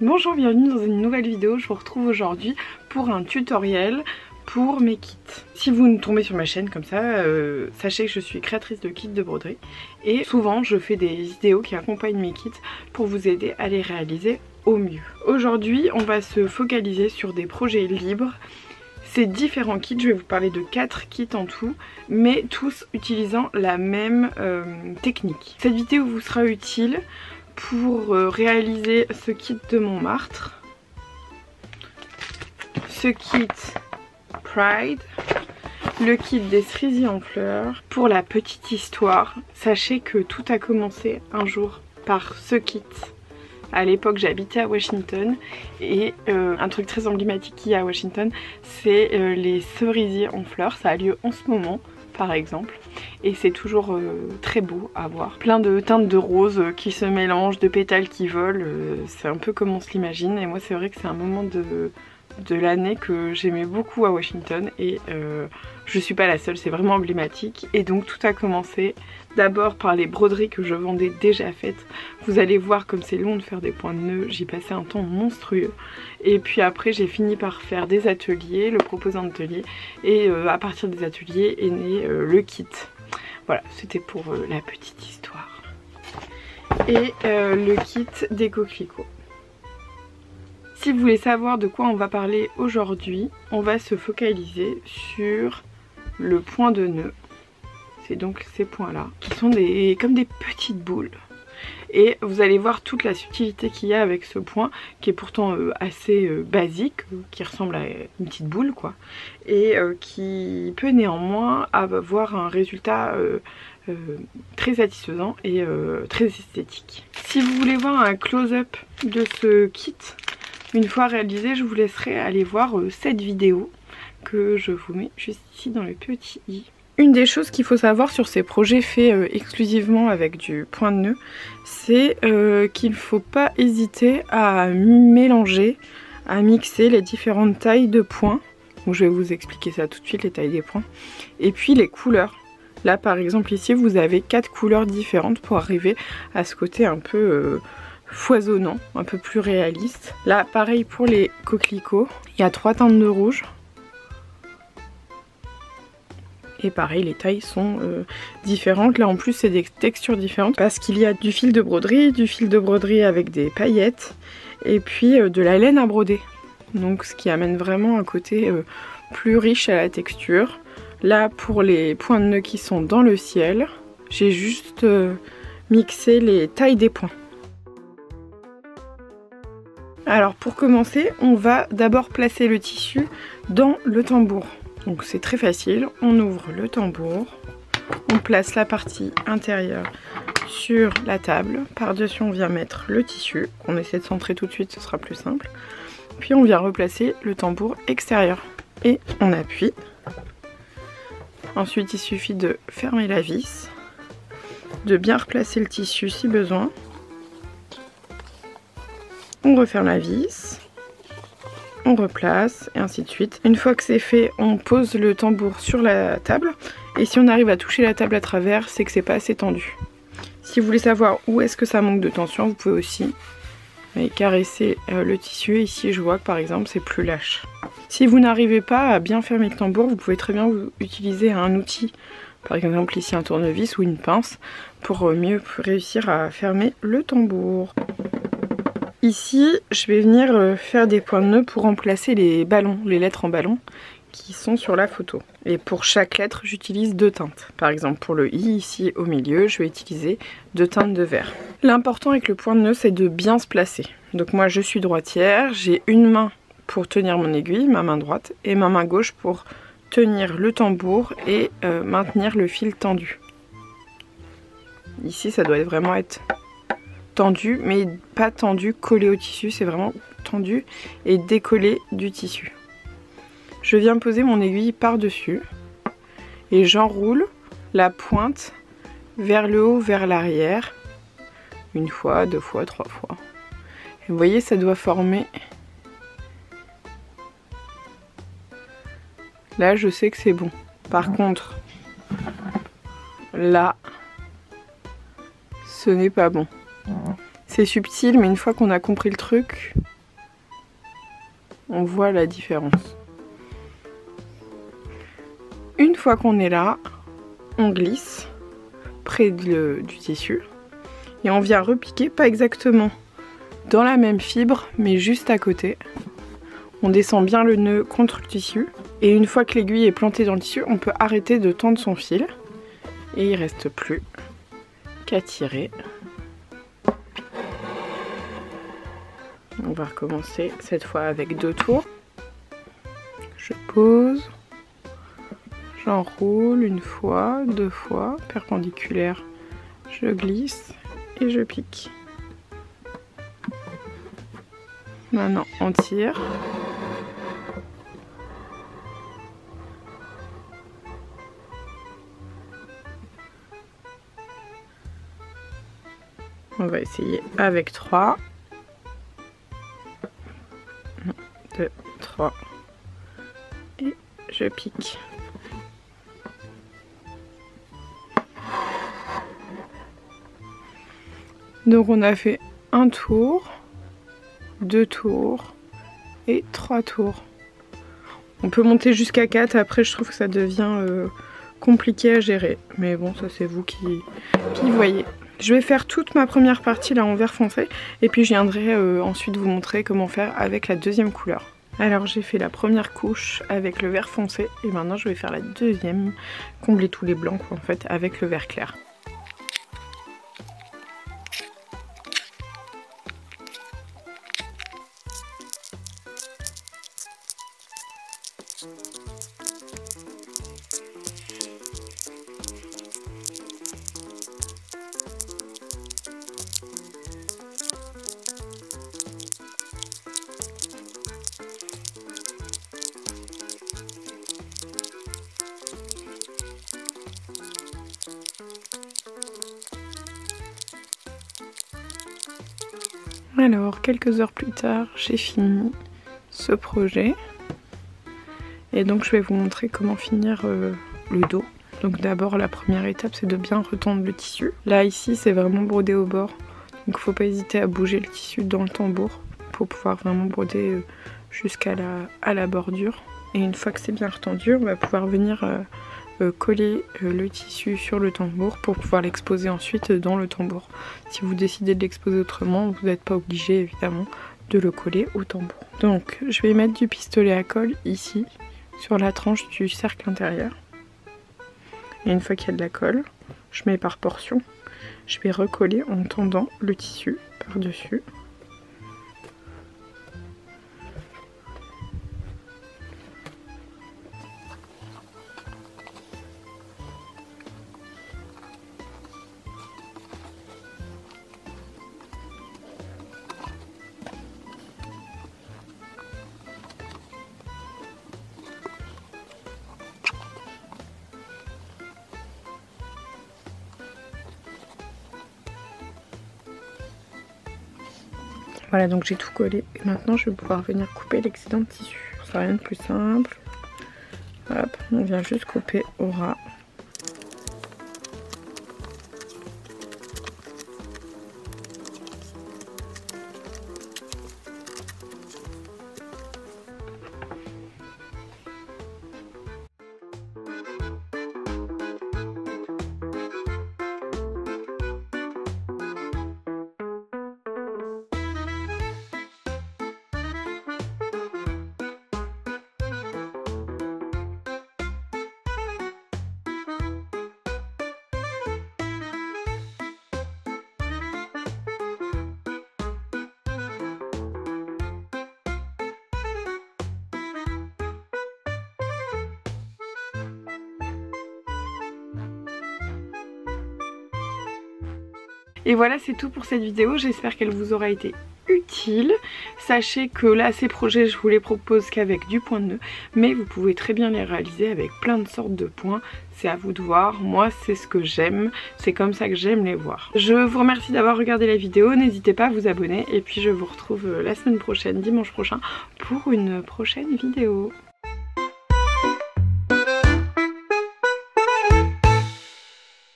Bonjour, bienvenue dans une nouvelle vidéo. Je vous retrouve aujourd'hui pour un tutoriel pour mes kits. Si vous nous tombez sur ma chaîne comme ça, sachez que je suis créatrice de kits de broderie et souvent je fais des vidéos qui accompagnent mes kits pour vous aider à les réaliser au mieux. Aujourd'hui on va se focaliser sur des projets libres. Ces différents kits, je vais vous parler de 4 kits en tout, mais tous utilisant la même technique. Cette vidéo vous sera utile pour réaliser ce kit de Montmartre, ce kit Pride, le kit des cerisiers en fleurs. Pour la petite histoire, sachez que tout a commencé un jour par ce kit. À l'époque j'habitais à Washington et un truc très emblématique qu'il y a à Washington, c'est les cerisiers en fleurs. Ça a lieu en ce moment par exemple et c'est toujours très beau à voir. Plein de teintes de rose qui se mélangent, de pétales qui volent, c'est un peu comme on se l'imagine. Et moi c'est vrai que c'est un moment de l'année que j'aimais beaucoup à Washington et je suis pas la seule, c'est vraiment emblématique. Et donc tout a commencé d'abord par les broderies que je vendais déjà faites. Vous allez voir comme c'est long de faire des points de nœud, j'y passais un temps monstrueux. Et puis après j'ai fini par faire des ateliers, le proposant d'atelier, et à partir des ateliers est né le kit. Voilà, c'était pour la petite histoire. Et le kit des coquelicots. Si vous voulez savoir de quoi on va parler aujourd'hui, on va se focaliser sur le point de nœud. C'est donc ces points là qui sont comme des petites boules. Et vous allez voir toute la subtilité qu'il y a avec ce point qui est pourtant assez basique, qui ressemble à une petite boule quoi. Et qui peut néanmoins avoir un résultat très satisfaisant et très esthétique. Si vous voulez voir un close-up de ce kit, une fois réalisé, je vous laisserai aller voir cette vidéo que je vous mets juste ici dans le petit i. Une des choses qu'il faut savoir sur ces projets faits exclusivement avec du point de nœud, c'est qu'il ne faut pas hésiter à mélanger, à mixer les différentes tailles de points. Donc, je vais vous expliquer ça tout de suite, les tailles des points. Et puis les couleurs. Là par exemple ici vous avez 4 couleurs différentes pour arriver à ce côté un peu foisonnant, un peu plus réaliste. Là pareil pour les coquelicots, il y a 3 teintes de rouge. Et pareil les tailles sont différentes. Là en plus c'est des textures différentes parce qu'il y a du fil de broderie avec des paillettes et puis de la laine à broder. Donc ce qui amène vraiment un côté plus riche à la texture. Là pour les points de nœud qui sont dans le ciel, j'ai juste mixé les tailles des points. Alors pour commencer, on va d'abord placer le tissu dans le tambour. Donc c'est très facile, on ouvre le tambour, on place la partie intérieure sur la table, par-dessus on vient mettre le tissu, on essaie de centrer tout de suite, ce sera plus simple. Puis on vient replacer le tambour extérieur et on appuie. Ensuite il suffit de fermer la vis, de bien replacer le tissu si besoin. On referme la vis, on replace et ainsi de suite. Une fois que c'est fait, on pose le tambour sur la table et si on arrive à toucher la table à travers, c'est que c'est pas assez tendu. Si vous voulez savoir où est-ce que ça manque de tension, vous pouvez aussi caresser le tissu. Ici je vois que par exemple c'est plus lâche. Si vous n'arrivez pas à bien fermer le tambour, vous pouvez très bien utiliser un outil, par exemple ici un tournevis ou une pince, pour mieux réussir à fermer le tambour. Ici, je vais venir faire des points de nœud pour remplacer les ballons, les lettres en ballon qui sont sur la photo. Et pour chaque lettre, j'utilise 2 teintes. Par exemple, pour le i, ici au milieu, je vais utiliser 2 teintes de vert. L'important avec le point de nœud, c'est de bien se placer. Donc moi, je suis droitière, j'ai une main pour tenir mon aiguille, ma main droite, et ma main gauche pour tenir le tambour et maintenir le fil tendu. Ici, ça doit vraiment être tendu, mais pas tendu collé au tissu, c'est vraiment tendu et décollé du tissu. Je viens poser mon aiguille par-dessus et j'enroule la pointe vers le haut, vers l'arrière, 1 fois, 2 fois, 3 fois. Et vous voyez, ça doit former. Là, je sais que c'est bon. Par contre, là, ce n'est pas bon. C'est subtil, mais une fois qu'on a compris le truc, on voit la différence. Une fois qu'on est là, on glisse près du tissu et on vient repiquer, pas exactement dans la même fibre, mais juste à côté. On descend bien le nœud contre le tissu et une fois que l'aiguille est plantée dans le tissu, on peut arrêter de tendre son fil et il reste plus qu'à tirer. On va recommencer cette fois avec 2 tours. Je pose, j'enroule une fois, 2 fois, perpendiculaire, je glisse et je pique. Maintenant on tire. On va essayer avec 3. 1, 2, 3. Et je pique. Donc on a fait un tour, 2 tours et 3 tours. On peut monter jusqu'à 4, après je trouve que ça devient compliqué à gérer. Mais bon, ça c'est vous qui voyez. Je vais faire toute ma première partie là en vert foncé et puis je viendrai ensuite vous montrer comment faire avec la deuxième couleur. Alors j'ai fait la première couche avec le vert foncé et maintenant je vais faire la deuxième, combler tous les blancs quoi, en fait avec le vert clair. Alors, quelques heures plus tard, j'ai fini ce projet. Et donc, je vais vous montrer comment finir le dos. Donc d'abord, la première étape, c'est de bien retendre le tissu. Là, ici, c'est vraiment brodé au bord. Donc, faut pas hésiter à bouger le tissu dans le tambour pour pouvoir vraiment broder jusqu'à la bordure. Et une fois que c'est bien retendu, on va pouvoir venir coller le tissu sur le tambour pour pouvoir l'exposer ensuite dans le tambour. Si vous décidez de l'exposer autrement, vous n'êtes pas obligé évidemment de le coller au tambour. Donc je vais mettre du pistolet à colle ici sur la tranche du cercle intérieur. Et une fois qu'il y a de la colle, je mets par portion. Je vais recoller en tendant le tissu par-dessus. Voilà, donc j'ai tout collé et maintenant je vais pouvoir venir couper l'excédent de tissu. C'est rien de plus simple. Hop, on vient juste couper au ras. Et voilà, c'est tout pour cette vidéo, j'espère qu'elle vous aura été utile. Sachez que là, ces projets, je vous les propose qu'avec du point de nœud, mais vous pouvez très bien les réaliser avec plein de sortes de points. C'est à vous de voir, moi c'est ce que j'aime, c'est comme ça que j'aime les voir. Je vous remercie d'avoir regardé la vidéo, n'hésitez pas à vous abonner et puis je vous retrouve la semaine prochaine, dimanche prochain, pour une prochaine vidéo.